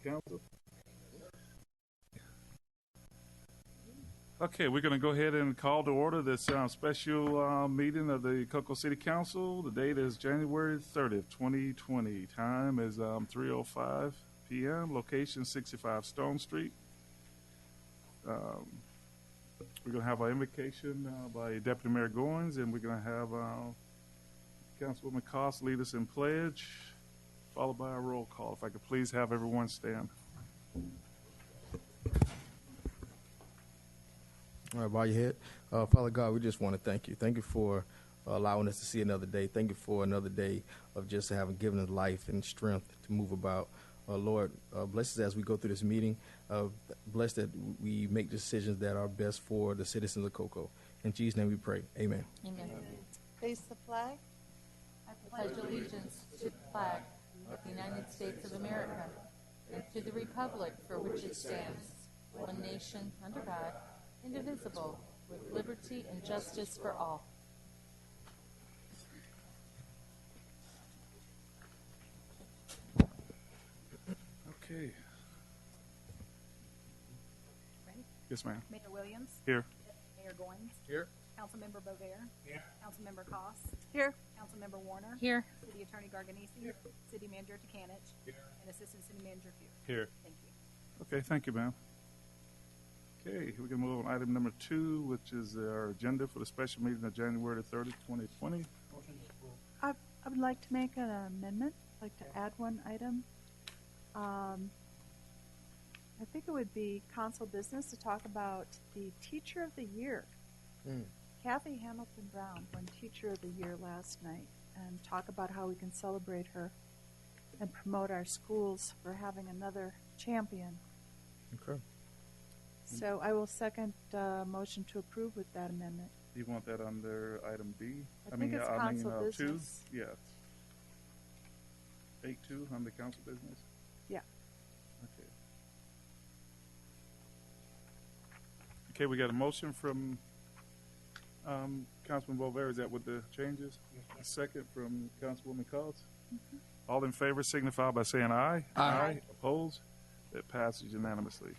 Council. Okay, we're going to go ahead and call to order this special meeting of the Cocoa City Council. The date is January 30th, 2020. Time is 3:05 p.m. Location 65 Stone Street. We're going to have our invocation by Deputy Mayor Goins, and we're going to have Councilwoman Cost lead us in pledge, followed by a roll call. If I could please have everyone stand. All right, bow your head. Father God, we just want to thank you. Thank you for allowing us to see another day. Thank you for another day of just having given us life and strength to move about. Lord, bless us as we go through this meeting. Bless that we make decisions that are best for the citizens of Cocoa. In Jesus' name we pray. Amen. Amen. Face the flag. I pledge allegiance to the flag of the United States of America and to the republic for which it stands, one nation under God, indivisible, with liberty and justice for all. Okay. Ready? Yes, ma'am. Mayor Williams. Here. Mayor Goins. Here. Councilmember Bovair. Here. Councilmember Koss. Here. Councilmember Warner. Here. City Attorney Garganese. City Manager Takanich. And Assistant City Manager Few. Here. Thank you. Okay, thank you, ma'am. Okay, we can move on to item number 2, which is our agenda for the special meeting of January 30th, 2020. I would like to make an amendment. I'd like to add one item. I think it would be council business to talk about the Teacher of the Year. Kathy Hamilton Brown won Teacher of the Year last night, and talk about how we can celebrate her and promote our schools for having another champion. Okay. So I will second motion to approve with that amendment. Do you want that under item B? I think it's council 2? business. Yeah. 8.2 under council business? Yeah. Okay. Okay, we got a motion from Councilman Bovair. Is that with the changes? A second from Councilwoman Coss. All in favor signify by saying aye. Aye. Opposed? That passes unanimously.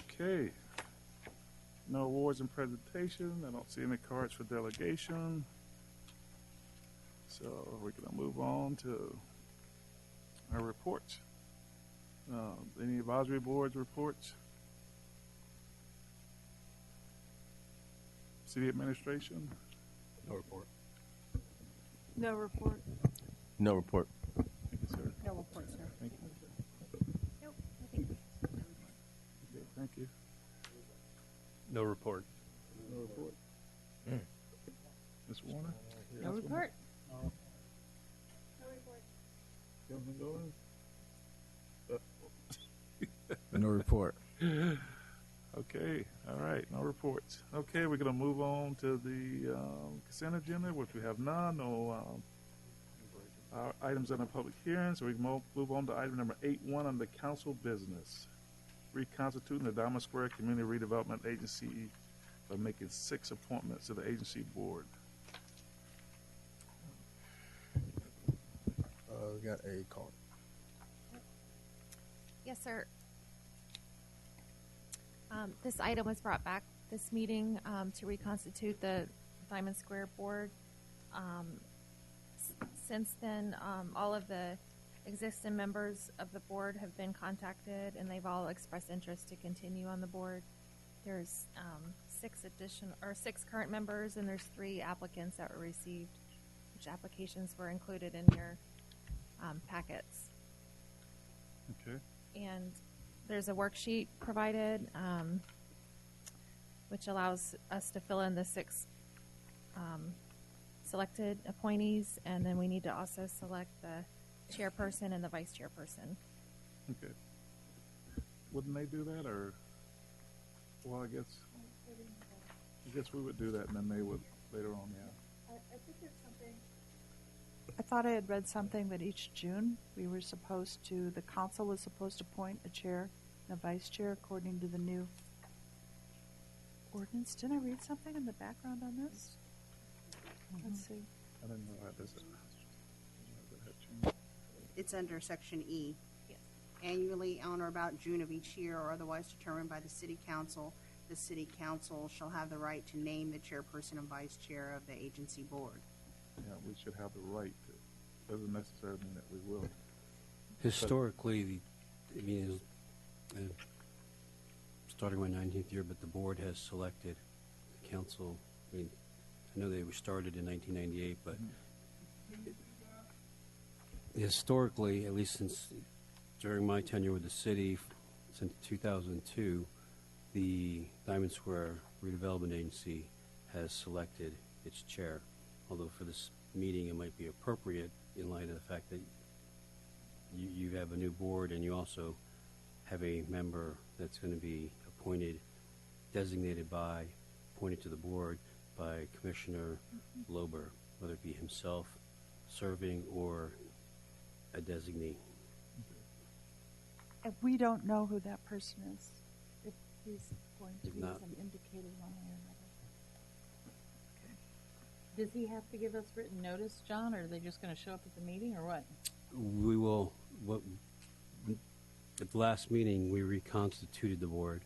Okay. No awards and presentation. I don't see any cards for delegation. So we're going to move on to our reports. Any advisory boards reports? City administration? No report. No report. No report. Thank you, sir. No report, sir. Thank you. Nope. I think Okay, thank you. No report. No report. Ms. Warner? No report. Councilman Goins? No report. Okay, all right, no reports. Okay, we're going to move on to the consent agenda, which we have none. No items under public hearing, so we can move on to item number 8.1 under council business. Reconstituting the Diamond Square Community Redevelopment Agency by making 6 appointments to the agency board. We got a call. Yes, sir. This item was brought back this meeting to reconstitute the Diamond Square Board. Since then, all of the existing members of the board have been contacted, and they've all expressed interest to continue on the board. There's 6 current members, and there's 3 applicants that were received, which applications were included in your packets. Okay. And there's a worksheet provided, which allows us to fill in the 6 selected appointees, and then we need to also select the chairperson and the vice chairperson. Okay. Wouldn't they do that, or? Well, I guess we would do that, and then they would later on. Yeah. I think there's something. I thought I had read something that each June the council was supposed to appoint a chair and a vice chair according to the new ordinance. Didn't I read something in the background on this? Let's see. I didn't know that. It's under section E. Yes. annually on or about June of each year or otherwise determined by the City Council. The City Council shall have the right to name the chairperson and vice chair of the agency board. Yeah, we should have the right to. Doesn't necessarily mean that we will. Historically, starting my 19th year, but the board has selected the council. I mean, I know they were started in 1998, but historically, at least since during my tenure with the city, since 2002, the Diamond Square Redevelopment Agency has selected its chair. Although for this meeting, it might be appropriate in light of the fact that you have a new board and you also have a member that's going to be appointed, appointed to the board by Commissioner Lober, whether it be himself serving or a designee. If we don't know who that person is, if he's going to If be not- some indicated one way or another. Does he have to give us written notice, John, or are they just going to show up at the meeting, or what? We will, at the last meeting, we reconstituted the board,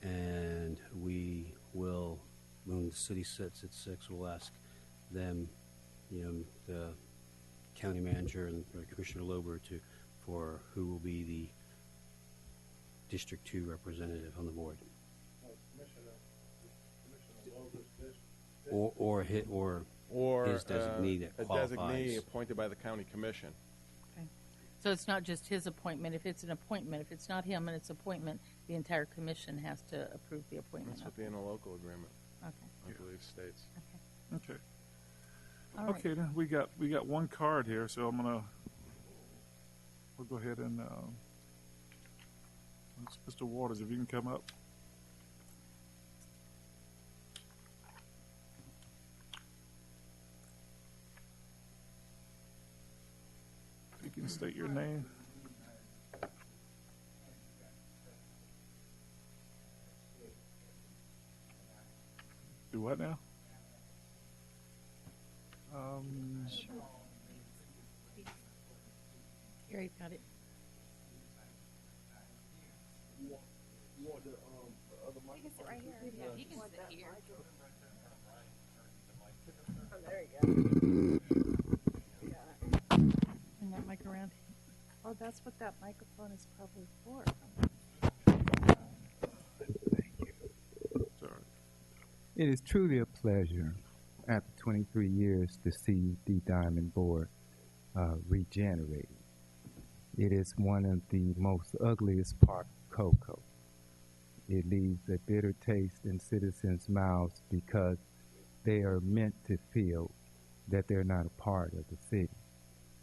and we will, when the city sits at 6, we'll ask them, the county manager and Commissioner Lober for who will be the District 2 representative on the board. Or his designee that a qualifies. designee appointed by the county commission. Okay. So it's not just his appointment. If it's an appointment, if it's not him and it's appointment, the entire commission has to approve the appointment. That's what the interlocal agreement, Okay. I believe, states. Okay. All right. Okay, then we got one card here, so we'll go ahead and Mr. Waters, if you can come up. You can state your name. Do what now? Here, you've got it. You can sit right here. Yeah, you can sit here. Bring that mic around. Oh, that's what that microphone is probably for. Sorry. It is truly a pleasure after 23 years to see the Diamond Board regenerated. It is one of the most ugliest part of Cocoa. It leaves a bitter taste in citizens' mouths because they are meant to feel that they're not a part of the city.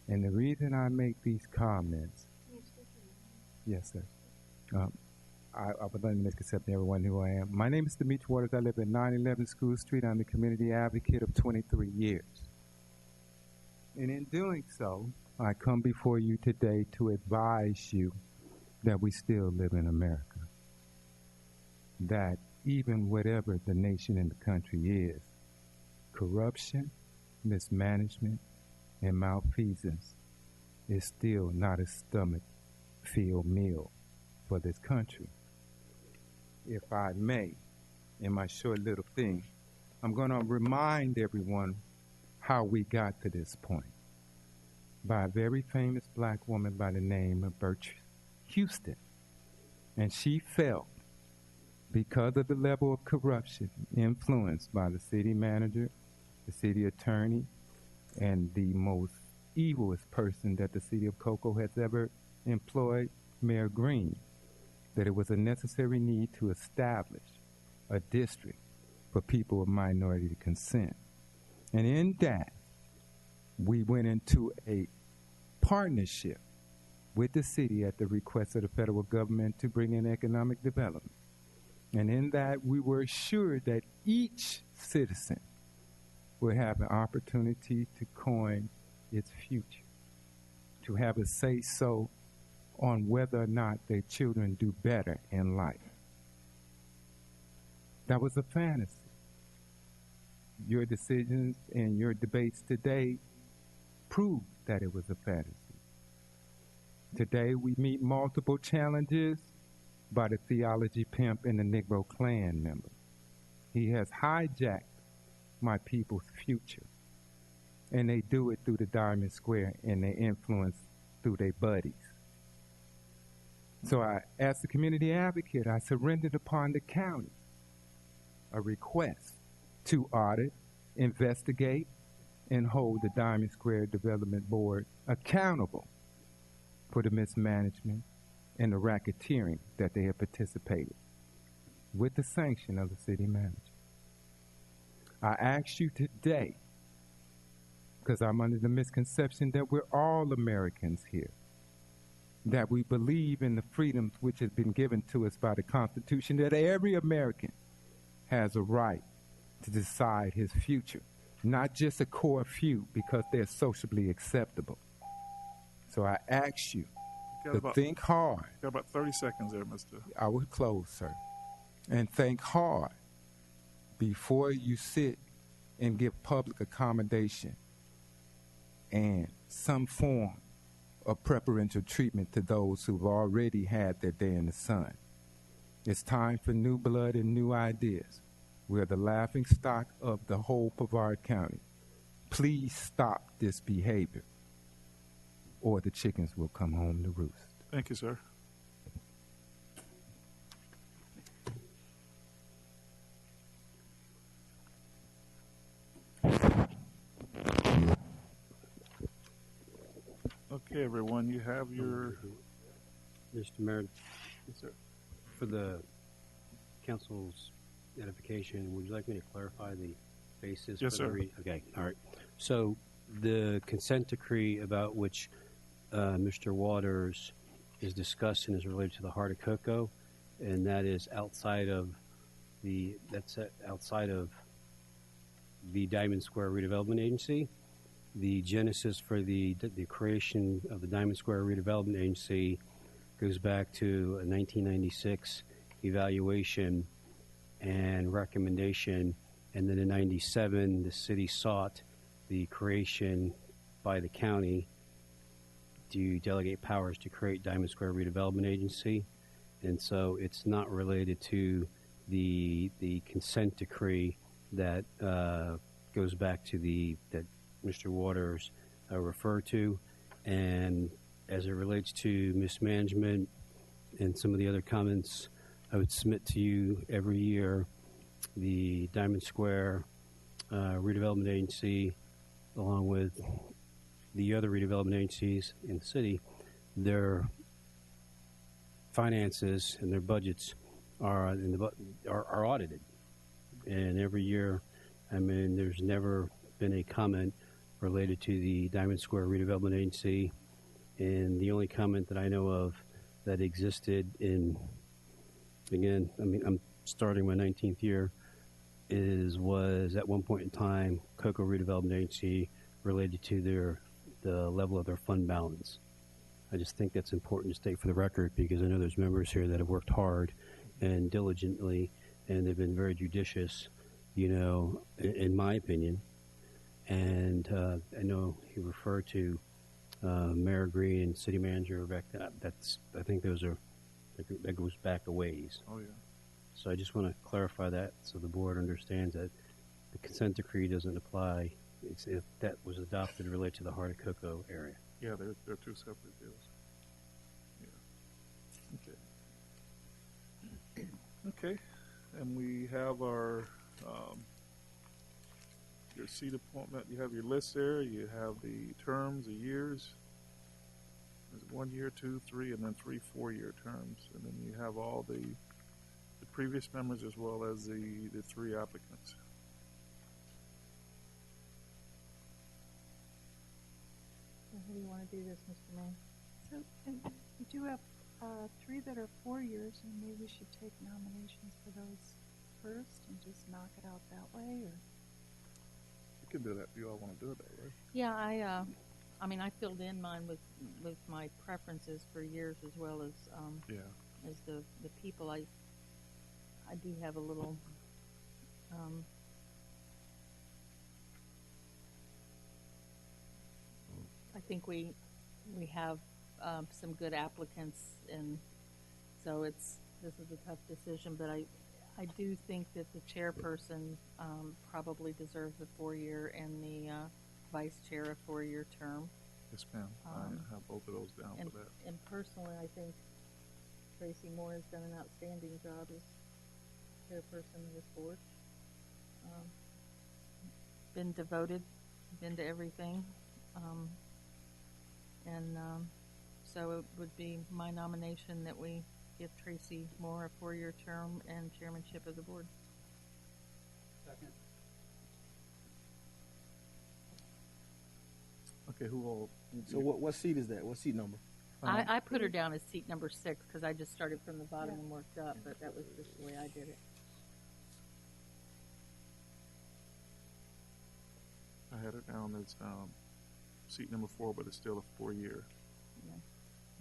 And the reason I make these comments, yes, sir. I would like to misconcept everyone who I am. My name is Demetrius Waters. I live at 911 School Street. I'm the community advocate of 23 years. And in doing so, I come before you today to advise you that we still live in America. That even whatever the nation and the country is, corruption, mismanagement, and malfeasance is still not a stomach-filled meal for this country. If I may, in my short little thing, I'm going to remind everyone how we got to this point by a very famous black woman by the name of Bertha Houston. And she felt, because of the level of corruption influenced by the city manager, the city attorney, and the most evilest person that the city of Cocoa has ever employed, Mayor Green, that it was a necessary need to establish a district for people of minority consent. And in that, we went into a partnership with the city at the request of the federal government to bring in economic development. And in that, we were assured that each citizen would have an opportunity to coin its future, to have a say-so on whether or not their children do better in life. That was a fantasy. Your decisions and your debates today prove that it was a fantasy. Today we meet multiple challenges by the theology pimp and the Negro Klan member. He has hijacked my people's future, and they do it through the Diamond Square and their influence through their buddies. So as the community advocate, I surrendered upon the county a request to audit, investigate, and hold the Diamond Square Development Board accountable for the mismanagement and the racketeering that they have participated with the sanction of the city manager. I ask you today, because I'm under the misconception that we're all Americans here, that we believe in the freedoms which has been given to us by the Constitution, that every American has a right to decide his future, not just a core few because they're socially acceptable. So I ask you to think hard. Got about 30 seconds there, Mr. I will close, sir. And think hard before you sit and give public accommodation and some form of preferential treatment to those who've already had their day in the sun. It's time for new blood and new ideas. We're the laughing stock of the whole Brevard County. Please stop this behavior, or the chickens will come home to roost. Thank you, sir. Okay, everyone, you have your... Mr. Mayor, Yes, sir. for the council's edification, would you like me to clarify the basis? Yes, for the sir. Okay, all right. So the consent decree about which Mr. Waters is discussing is related to the Heart of Cocoa, and that is outside of the Diamond Square Redevelopment Agency. The genesis for the creation of the Diamond Square Redevelopment Agency goes back to a 1996 evaluation and recommendation, and then in 97 the city sought the creation by the county to delegate powers to create Diamond Square Redevelopment Agency. And so it's not related to the consent decree that goes back to that Mr. Waters referred to. And as it relates to mismanagement and some of the other comments, I would submit to you every year the Diamond Square Redevelopment Agency, along with the other redevelopment agencies in the city, their finances and their budgets are audited. And every year, I mean, there's never been a comment related to the Diamond Square Redevelopment Agency. And the only comment that I know of that existed again, I mean, I'm starting my 19th year, was at one point in time, Cocoa Redevelopment Agency related to the level of their fund balance. I just think that's important to state for the record, because I know there's members here that have worked hard and diligently, and they've been very judicious, in my opinion. And I know he referred to Mayor Green and City Manager back then. I think that goes back a ways. Oh, yeah. So I just want to clarify that so the board understands that the consent decree doesn't apply if that was adopted related to the Heart of Cocoa area. Yeah, they're two separate deals. Yeah. Okay. Okay. And we have our your seat appointment. You have your list there. You have the terms, the years. There's 1 year, 2, 3, and then 3 4-year terms. And then you have all the previous members as well as the 3 applicants. How do you want to do this, Mr. Mayor? So, and we do have 3 that are 4 years, and maybe we should take nominations for those first and just knock it out that way, or? You can do that if you all want to do it that way. Yeah, I mean, I filled in mine with my preferences for years as well as as the people. I do have a little I think we have some good applicants, and so this is a tough decision, but I do think that the chairperson probably deserves a 4-year and the vice chair a 4-year term. Yes, ma'am. I have both of those down And, for that. and personally, I think Tracy Moore has done an outstanding job as chairperson of this board. Been devoted, been to everything. So it would be my nomination that we give Tracy Moore a 4-year term and chairmanship of the board. Second. Okay, who all? So what seat is that? What seat number? I put her down as seat number 6 because I just started from the bottom and worked up, but that was just the way I did it. I had it down as seat number 4, but it's still a 4-year. Yeah.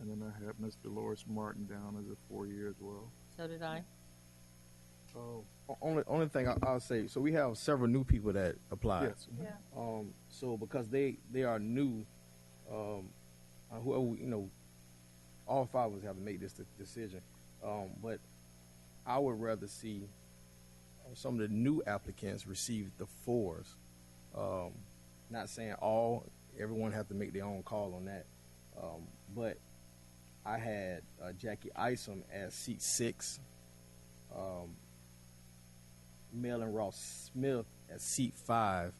And then I have Ms. Dolores Martin down as a 4-year as well. So did I. Oh, only thing I'll say. So we have several new people that applied. Yes. Yeah. So because they are new, whoever all 5 of us have to make this decision. But I would rather see some of the new applicants receive the 4s. Not saying everyone have to make their own call on that. But I had Jackie Isom as seat 6. Melon Ross Smith at seat 5,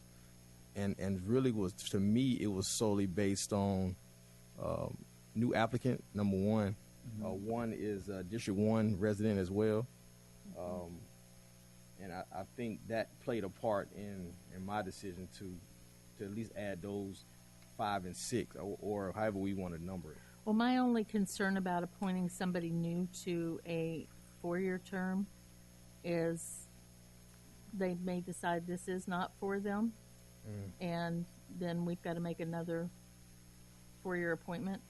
and really was, to me, it was solely based on new applicant number 1. One is District 1 resident as well, and I think that played a part in my decision to at least add those 5 and 6, or however we want to number it. Well, my only concern about appointing somebody new to a 4-year term is they may decide this is not for them, and then we've got to make another 4-year appointment.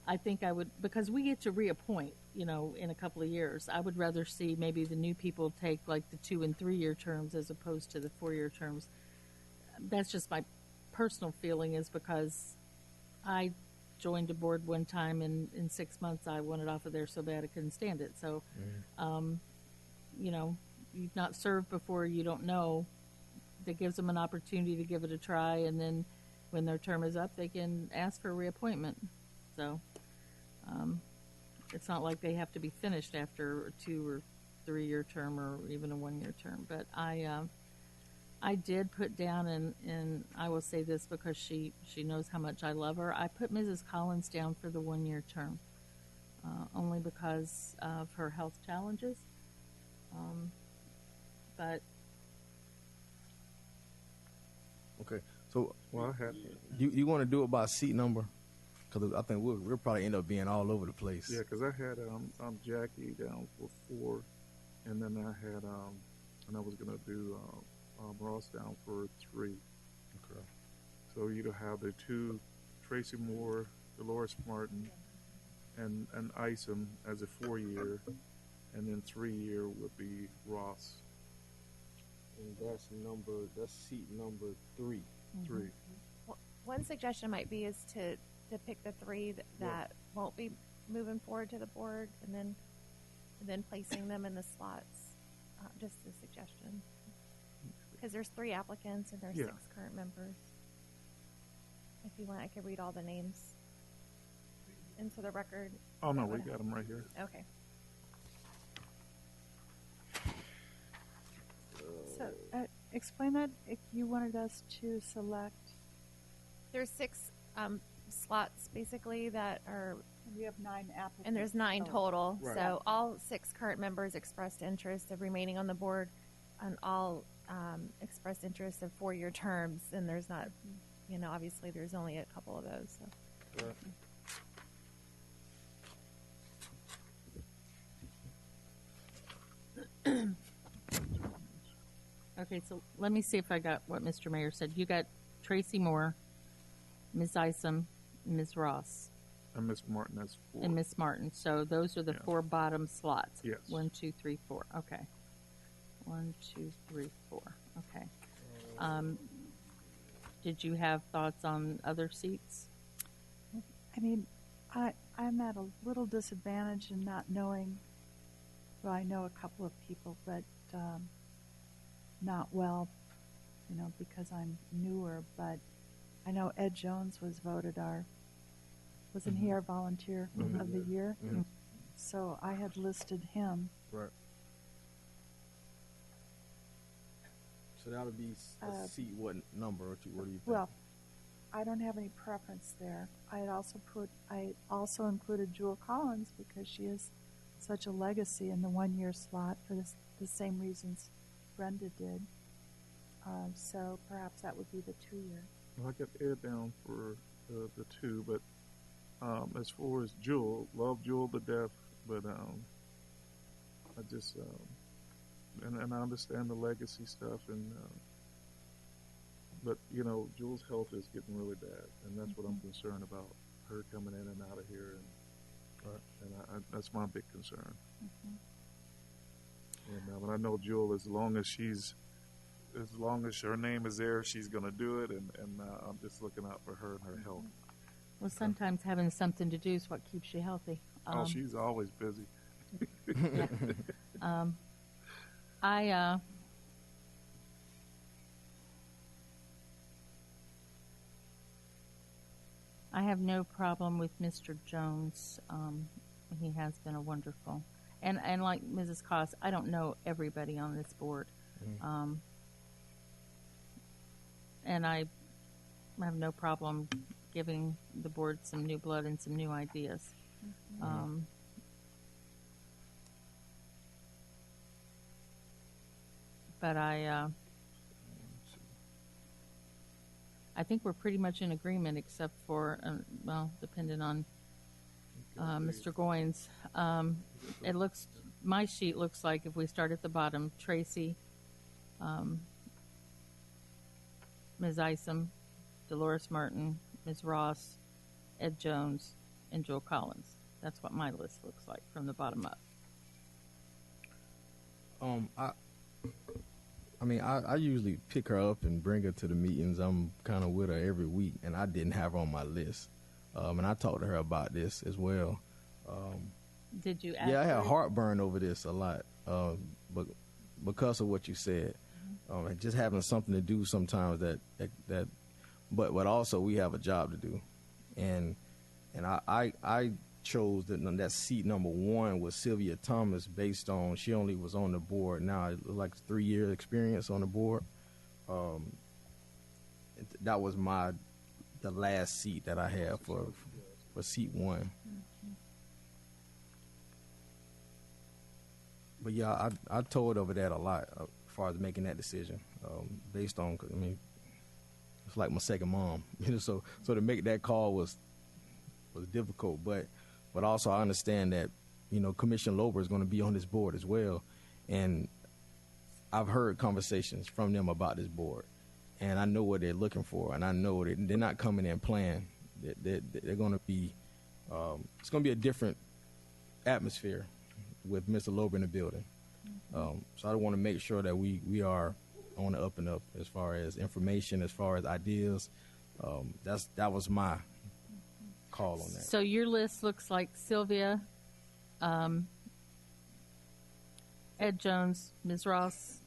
I think I would, because we get to reappoint, in a couple of years. I would rather see maybe the new people take like the 2 and 3-year terms as opposed to the 4-year terms. That's just my personal feeling, is because I joined a board one time, and in 6 months I wanted off of there so bad I couldn't stand it. So, you've not served before, you don't know. That gives them an opportunity to give it a try, and then when their term is up, they can ask for a reappointment. So, it's not like they have to be finished after a 2 or 3-year term, or even a 1-year term. But I did put down, and I will say this because she knows how much I love her. I put Mrs. Collins down for the 1-year term, only because of her health challenges. But Okay, so Well, I had, you want to do it by seat number? Because I think we'll probably end up being all over the place. yeah, because I had Jackie down for 4, and then I had and I was gonna do Ross down for 3. Okay. So you'd have the 2, Tracy Moore, Dolores Martin, and Isom as a 4-year, and then 3-year would be Ross. And that's seat number 3. 3. One suggestion might be is to pick the 3 that won't be moving forward to the board, and then placing them in the slots. Just a suggestion, because there's 3 applicants and there's 6 current members. If you want, I could read all the names into the record. Oh no, we got them right here. Okay. So, explain that. If you wanted us to select, There's 6 slots basically that are, we have 9 applicants. and there's 9 total. Right. So all 6 current members expressed interest of remaining on the board, and all expressed interest of 4-year terms. And there's not, obviously there's only a couple of those. So. Right. okay, so let me see if I got what Mr. Mayor said. You got Tracy Moore, Ms. Isom, Ms. Ross, And Miss Martin as 4. and Miss Martin. So those are the 4 bottom slots. Yes. 1, 2, 3, 4. Okay. 1, 2, 3, 4. Okay. Did you have thoughts on other seats? I mean, I'm at a little disadvantage in not knowing. Well, I know a couple of people, but not well, because I'm newer. But I know Ed Jones was voted wasn't he our volunteer of the year? Mm-hmm. So I had listed him. Right. So that'll be a seat. What number? What do you think? Well, I don't have any preference there. I also included Jewel Collins because she has such a legacy in the 1-year slot for the same reasons Brenda did. So perhaps that would be the 2-year. Well, I got Ed down for the 2, but as far as Jewel, love Jewel to death, but I just and I understand the legacy stuff, but Jewel's health is getting really bad, and that's what I'm concerned about, her coming in and out of here, and that's my big concern. And but I know Jewel, as long as her name is there, she's going to do it, and I'm just looking out for her and her health. Well, sometimes having something to do is what keeps you healthy. She's always busy. Yeah. I have no problem with Mr. Jones. He has been a wonderful, and like Mrs. Koss, I don't know everybody on this board, and I have no problem giving the board some new blood and some new ideas. But I think we're pretty much in agreement, except for, depending on Mr. Goins. My sheet looks like, if we start at the bottom, Tracy, Ms. Isom, Dolores Martin, Ms. Ross, Ed Jones, and Joel Collins. That's what my list looks like from the bottom up. I usually pick her up and bring her to the meetings. I'm kind of with her every week, and I didn't have her on my list. And I talked to her about this as well. Did you? Yeah, I had heartburn over this a lot, but because of what you said, and just having something to do sometimes but also we have a job to do, and I chose that seat number 1 was Sylvia Thomas based on she only was on the board now like 3-year experience on the board. That was the last seat that I had for seat 1. But yeah, I told over that a lot as far as making that decision based on, it's like my second mom, so to make that call was difficult, but also I understand that, Commissioner Lober is going to be on this board as well, and I've heard conversations from them about this board, and I know what they're looking for, and I know that they're not coming in playing. They're going to be, it's going to be a different atmosphere with Mr. Lober in the building. So I want to make sure that we are on the up and up as far as information, as far as ideas. That was my call on that. So your list looks like Sylvia, Ed Jones, Ms. Ross,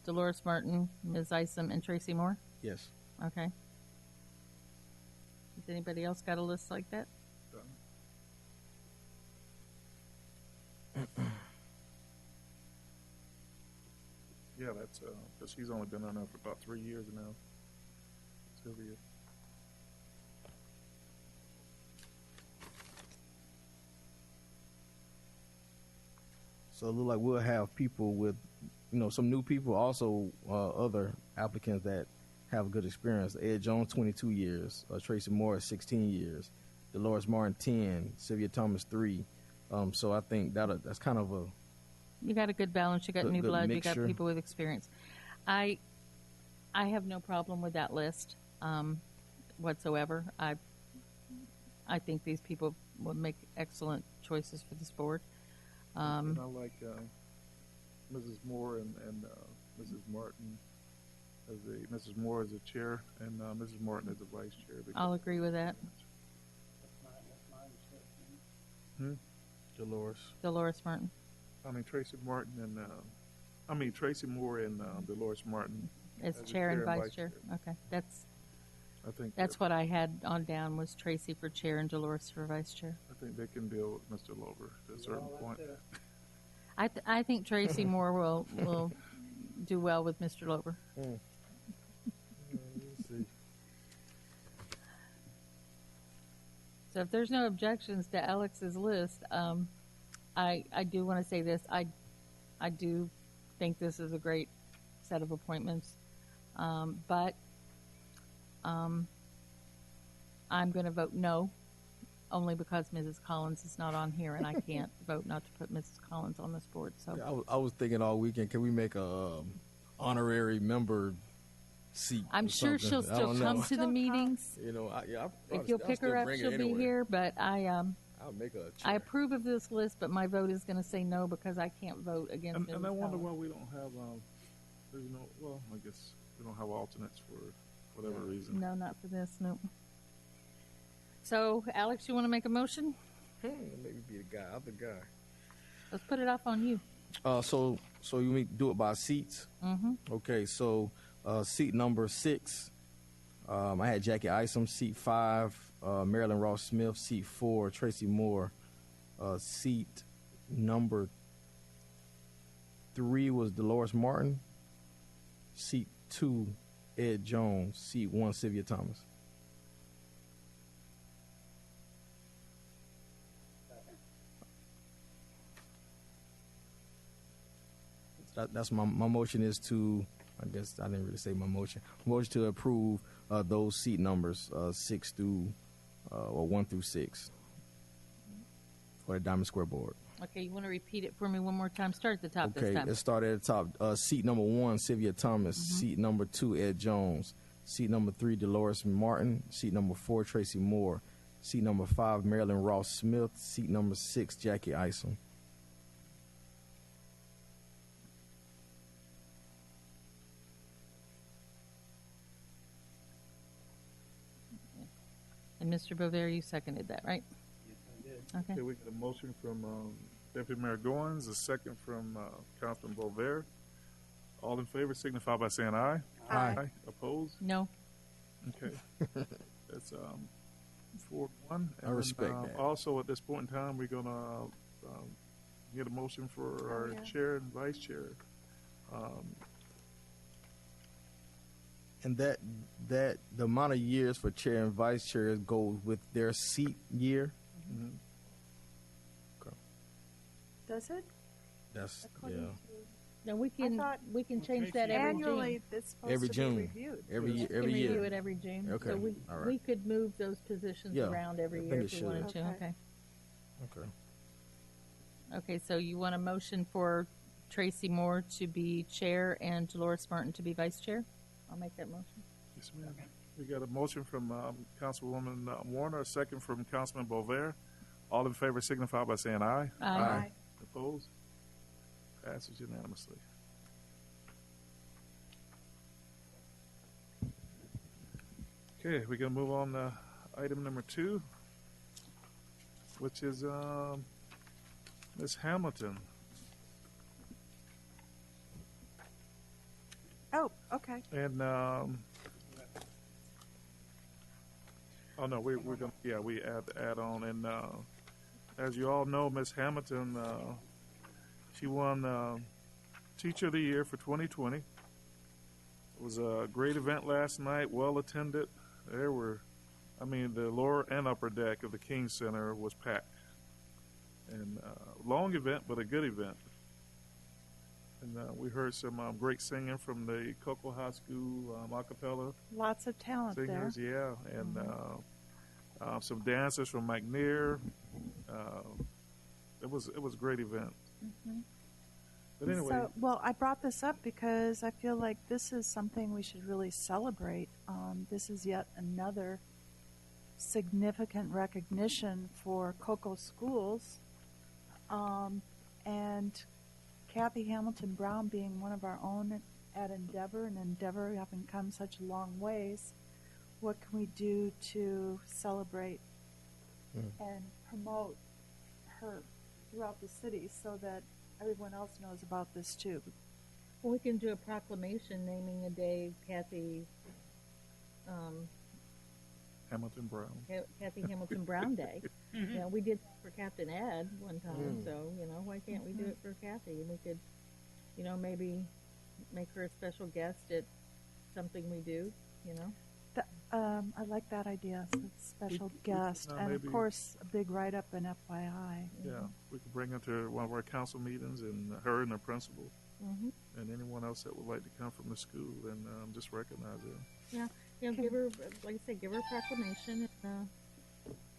Dolores Martin, Ms. Isom, and Tracy Moore? Yes. Okay. Has anybody else got a list like that? Yeah, that's because she's only been on there for about 3 years now. Sylvia. So it looks like we'll have people with, some new people, also other applicants that have good experience. Ed Jones, 22 years. Tracy Morris, 16 years. Dolores Martin, 10. Sylvia Thomas, 3. So I think that's kind of a... You got a good balance. You got new blood. Mixture. You got people with experience. I have no problem with that list whatsoever. I think these people will make excellent choices for this board. And I like Mrs. Moore and Mrs. Martin Mrs. Moore as a chair and Mrs. Martin as a vice chair. I'll agree with that. Mm-hmm. Dolores. Dolores Martin. Tracy Martin and, Tracy Moore and Dolores Martin. As the chair and vice chair. Okay, that's That's what I had on down was Tracy for chair and Dolores for vice chair. I think they can deal with Mr. Lover at a certain point. I think Tracy Moore will do well with Mr. Lober. Let's see. So if there's no objections to Alex's list, I do want to say this. I do think this is a great set of appointments, but I'm going to vote no, only because Mrs. Collins is not on here, and I can't vote not to put Mrs. Collins on this board. So I was thinking all weekend, can we make a honorary member seat? I'm or sure something? she'll I still don't come know. to the meetings. You know, If you'll pick her up, she'll be here. But I'll make her a chair. I approve of this list, but my vote is going to say no because I can't vote against Mrs. And I wonder Collins. why we don't have, there's no, well, I guess we don't have alternates for whatever reason. No, not for this. No. So, Alex, you want to make a motion? Maybe be the guy. I'm the guy. Let's put it off on you. So you mean do it by seats? Mm-hmm. Okay, so seat number 6, I had Jackie Isom. Seat 5, Marilyn Ross Smith. Seat 4, Tracy Moore. Seat number 3 was Dolores Martin. Seat 2, Ed Jones. Seat 1, Sylvia Thomas. That's my motion is to, I guess I didn't really say my motion. Motion to approve those seat numbers 6 through or 1 through 6 for the Diamond Square board. Okay, you want to repeat it for me one more time? Start at the top this Okay, time. let's start at the top. Seat number 1, Sylvia Thomas. Seat number 2, Ed Jones. Seat number 3, Dolores Martin. Seat number 4, Tracy Moore. Seat number 5, Marilyn Ross Smith. Seat number 6, Jackie Isom. And Mr. Bover, you seconded that, right? Yes, I did. Okay. Okay, we get a motion from Deputy Mayor Goins, a second from Councilman Bover. All in favor signify by saying aye. Aye. Opposed? No. Okay. That's 4-1. I respect that. Also, at this point in time, we're going to get a motion for our chair and vice chair. And that the amount of years for chair and vice chair goes with their seat year. Mhm. Does it? That's According to No, we thought can change that every annually, June. it's supposed Every to June. be reviewed. Every year. We Every can review year. it every June. Okay, So all right. we could move those positions Yeah, around every I year think if it we wanted should. to. Okay. Okay. Okay. Okay, so you want a motion for Tracy Moore to be chair and Dolores Martin to be vice chair? I'll make that motion. Yes, ma'am. We got a motion from Councilwoman Warner, a second from Councilman Bover. All in favor signify by saying aye. Aye. Opposed? Passes unanimously. Okay, we're going to move on to item number 2, which is Ms. Hamilton. Oh, okay. And, oh no, we're going to, we add on. And as you all know, Ms. Hamilton, she won Teacher of the Year for 2020. It was a great event last night, well attended. There were, the lower and upper deck of the King Center was packed. And long event, but a good event. And we heard some great singing from the Cocoa High School a cappella Lots of talent singers, there. yeah, and some dancers from McNair. It was a great event. But anyway, So, well, I brought this up because I feel like this is something we should really celebrate. This is yet another significant recognition for Cocoa Schools. And Kathy Hamilton Brown being one of our own at Endeavor, and Endeavor having come such a long ways, what can we do to celebrate and promote her throughout the city so that everyone else knows about this too. Well, we can do a proclamation naming a day Kathy, Hamilton Brown. Kathy Hamilton Brown Day. You know, we did that for Captain Ed one time, so, you know, why can't we do it for Kathy? And we could, you know, maybe make her a special guest at something we do, you know? I like that idea, so it's special guest, and maybe- of course, a big write-up and FYI. Yeah, we could bring her to one of our council meetings, and her and the principal, Mm-hmm. and anyone else that would like to come from the school, and just recognize her. Yeah, you know, give her, like I said, give her a proclamation, and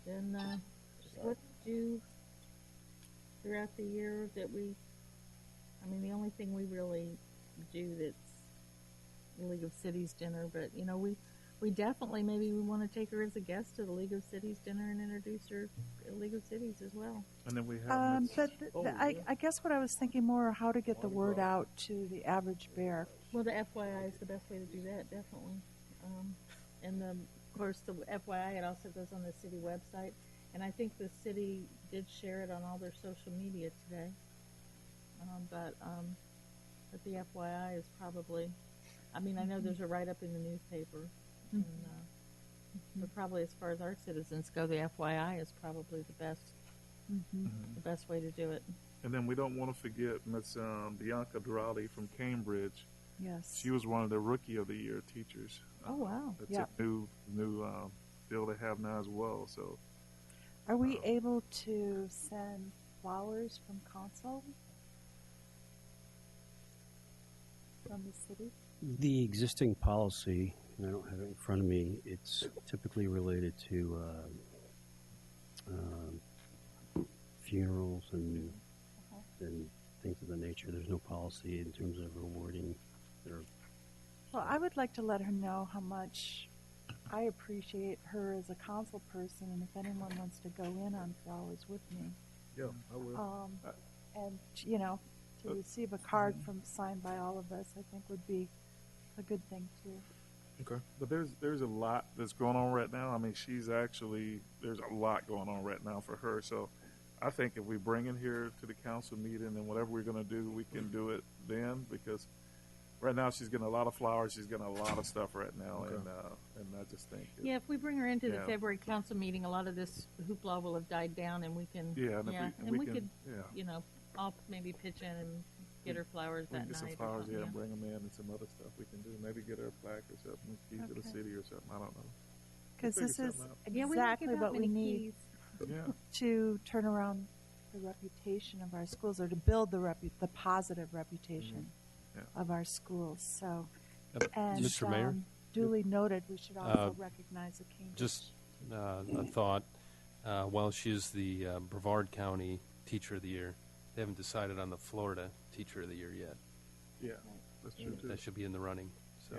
then just what to do throughout the year that we, I mean, the only thing we really do that's the League of Cities dinner, but, you know, we definitely, maybe we want to take her as a guest to the League of Cities dinner and introduce her to League of Cities as well. And then we have Miss- I guess what I was thinking more how to get the word out to the average bear. Well, the FYI is the best way to do that, definitely. And of course, the FYI, it also goes on the city website. And I think the city did share it on all their social media today. But the FYI is probably, I mean, I know there's a write-up in the newspaper. And, but probably as far as our citizens go, the FYI is probably the best way to do it. And then we don't want to forget Miss Bianca Durali from Cambridge. Yes. She was one of the Rookie of the Year teachers. Oh, wow. It's Yeah. a new deal they have now as well. So Are we able to send flowers from council? From the city? The existing policy, and I don't have it in front of me, it's typically related to funerals and things of the nature. There's no policy in terms of rewarding their. Well, I would like to let her know how much I appreciate her as a council person, and if anyone wants to go in on flowers with me. Yeah, I will. And, you know, to receive a card signed by all of us, I think would be a good thing too. Okay. But there's a lot that's going on right now. I mean, there's a lot going on right now for her. So I think if we bring it here to the council meeting and whatever we're going to do, we can do it then, because right now she's getting a lot of flowers. She's getting a lot of stuff right now. Okay. And I just think. Yeah, if we bring her into the Yeah. February council meeting, a lot of this hoopla will have died down, and we can, Yeah, and if we can- could, yeah. you know, all maybe pitch in and get her flowers We that can get some night. flowers, or something, and bring them in, and some other stuff we can do. Maybe get her a plaque or something, keys to the Okay. city or something. I don't know. Because We'll this figure is something out. Yeah, we don't exactly give out what we many need keys. Yeah. to turn around the reputation of our schools, or to build the positive reputation Yeah. of our schools. So, Uh, and Mr. Mayor? duly noted, we should also recognize the Cambridge. Just a thought. While she's the Brevard County Teacher of the Year, they haven't decided on the Florida Teacher of the Year yet. Yeah, that's true too. That should be in the running. So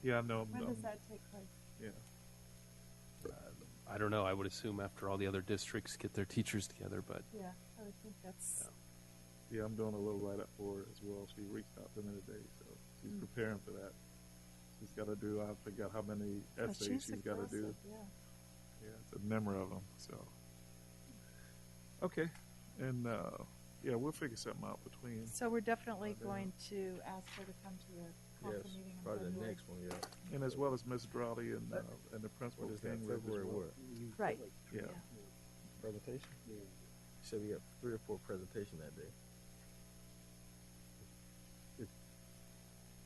Yeah, I know. When does that take place? Yeah. I don't know. I would assume after all the other districts get their teachers together, but Yeah, I would think that's. Yeah, I'm doing a little write-up for her as well. She reached out to me today, so she's preparing for that. She's got to do, I forgot how many But essays she's got to do. aggressive, Yeah. Yeah, it's a number of them, so. Okay, and, yeah, we'll figure something out between. So we're definitely going to ask her to come to the council Yes, meeting in probably the February. next one, yeah. And as well as Miss Drowley and the principal. What is that, Cambridge as February well. what? Right. Yeah. Presentation? Yeah. So we got 3 or 4 presentations that day.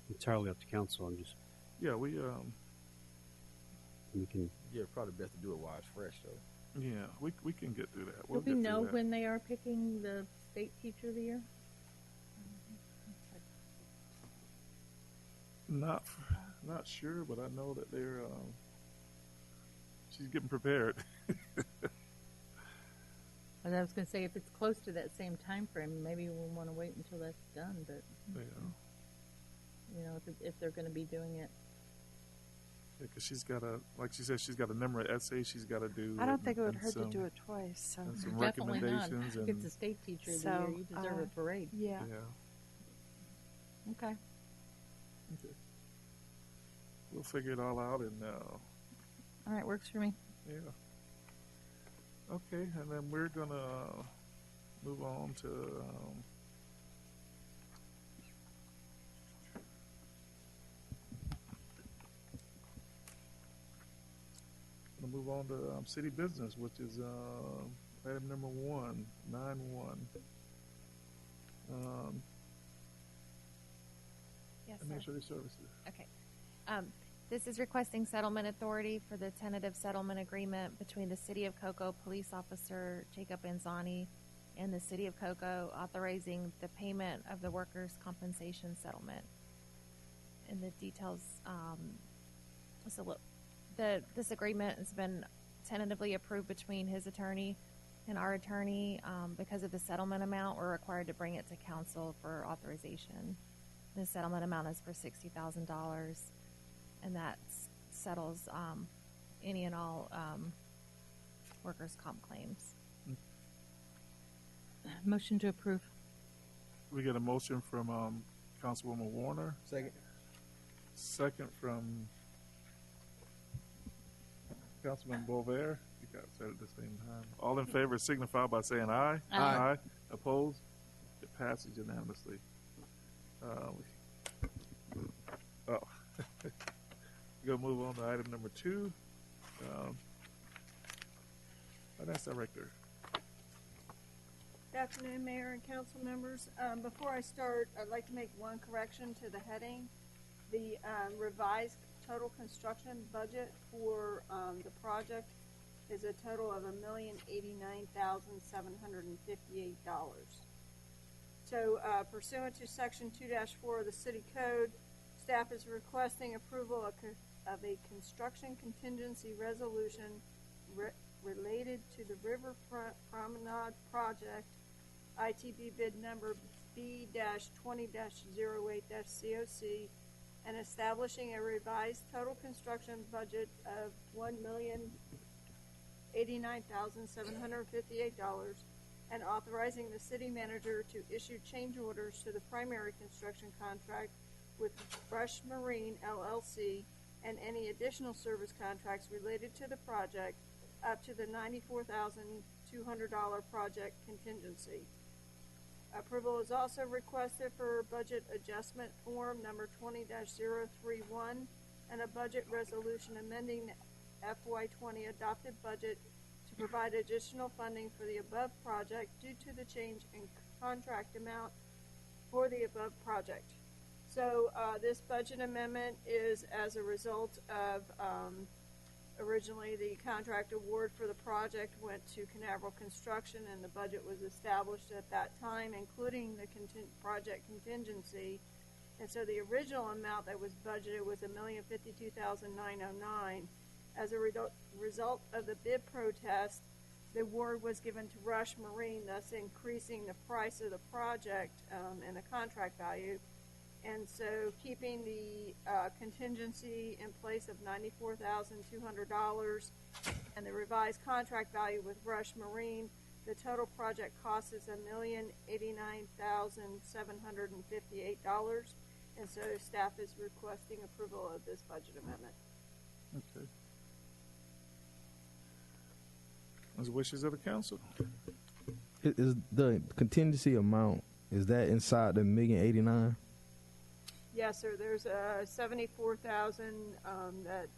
Entirely up to council. I'm just, Yeah, we can. Yeah, probably best to do it while it's fresh, though. yeah, we can get through that. Do We'll we get through know that. when they are picking the state teacher of the year? Not sure, but I know that they're, she's getting prepared. And I was going to say, if it's close to that same time frame, maybe we'll want to wait until that's done. But Yeah. you know, if they're going to be doing it, Because she's got like she said, she's got a number of essays she's got to do. I don't think it would and hurt to some- do it twice. So. and some definitely not. recommendations If and it's a state teacher of the So, year, you deserve a parade. Yeah. yeah. Okay. Okay. We'll figure it all out, and All right, works for me. yeah. Okay, and then we're gonna move on to city business, which is item number 191. Yes, sir. Administrative services. Okay. This is requesting settlement authority for the tentative settlement agreement between the City of Cocoa Police Officer Jacob Anzani and the City of Cocoa, authorizing the payment of the workers' compensation settlement. And the details, this agreement has been tentatively approved between his attorney and our attorney. Because of the settlement amount, we're required to bring it to council for authorization. The settlement amount is for $60,000, and that settles any and all workers' comp claims. Motion to approve. We get a motion from Councilwoman Warner. Second. Second from Councilman Bover. You guys said it at the same time. All in favor signify by saying aye. Aye. Opposed? It passes unanimously. We're going to move on to item number 2. Finance Director. Good afternoon, Mayor and council members. Before I start, I'd like to make one correction to the heading. The revised total construction budget for the project is a total of $1,089,758. So pursuant to Section 2-4 of the City Code, staff is requesting approval of a construction contingency resolution related to the Riverfront Promenade Project, ITB bid number B-20-08-COC, and establishing a revised total construction budget of $1,089,758, and authorizing the city manager to issue change orders to the primary construction contract with Rush Marine LLC and any additional service contracts related to the project up to the $94,200 project contingency. Approval is also requested for budget adjustment form number 20-031 and a budget resolution amending the FY20 adopted budget to provide additional funding for the above project due to the change in contract amount for the above project. So this budget amendment is as a result of originally the contract award for the project went to Canaveral Construction, and the budget was established at that time, including the project contingency. And so the original amount that was budgeted was $1,052,909. As a result of the bid protest, the award was given to Rush Marine, thus increasing the price of the project and the contract value. And so keeping the contingency in place of $94,200 and the revised contract value with Rush Marine, the total project cost is $1,089,758. And so staff is requesting approval of this budget amendment. Okay. As wishes of the council. Is the contingency amount, is that inside the $1,089,000? Yes, sir. There's $74,000 that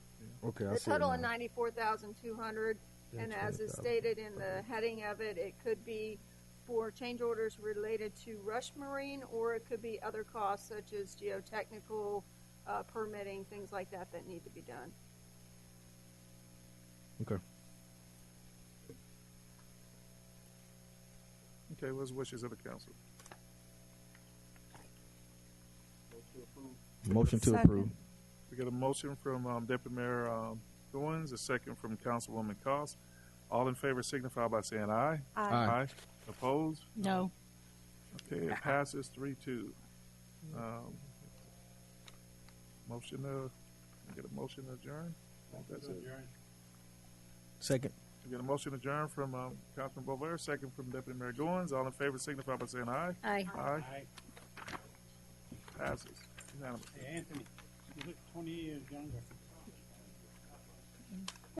Okay, I the see total it of now. $94,200, and as is stated in the heading of it, it could be for change orders related to Rush Marine, or it could be other costs such as geotechnical, permitting, things like that that need to be done. Okay. Okay, what's wishes of the council? Motion to approve. We got a motion from Deputy Mayor Goins, a second from Councilwoman Cost. All in favor signify by saying aye. Aye. Opposed? No. Okay, it passes 3-2. Motion to get a motion to adjourn. I think that's it. Second. We got a motion to adjourn from Councilman Bover, second from Deputy Mayor Goins. All in favor signify by saying aye. Aye. Aye. Passes. Unanimous. Hey, Anthony, you look 20 years younger.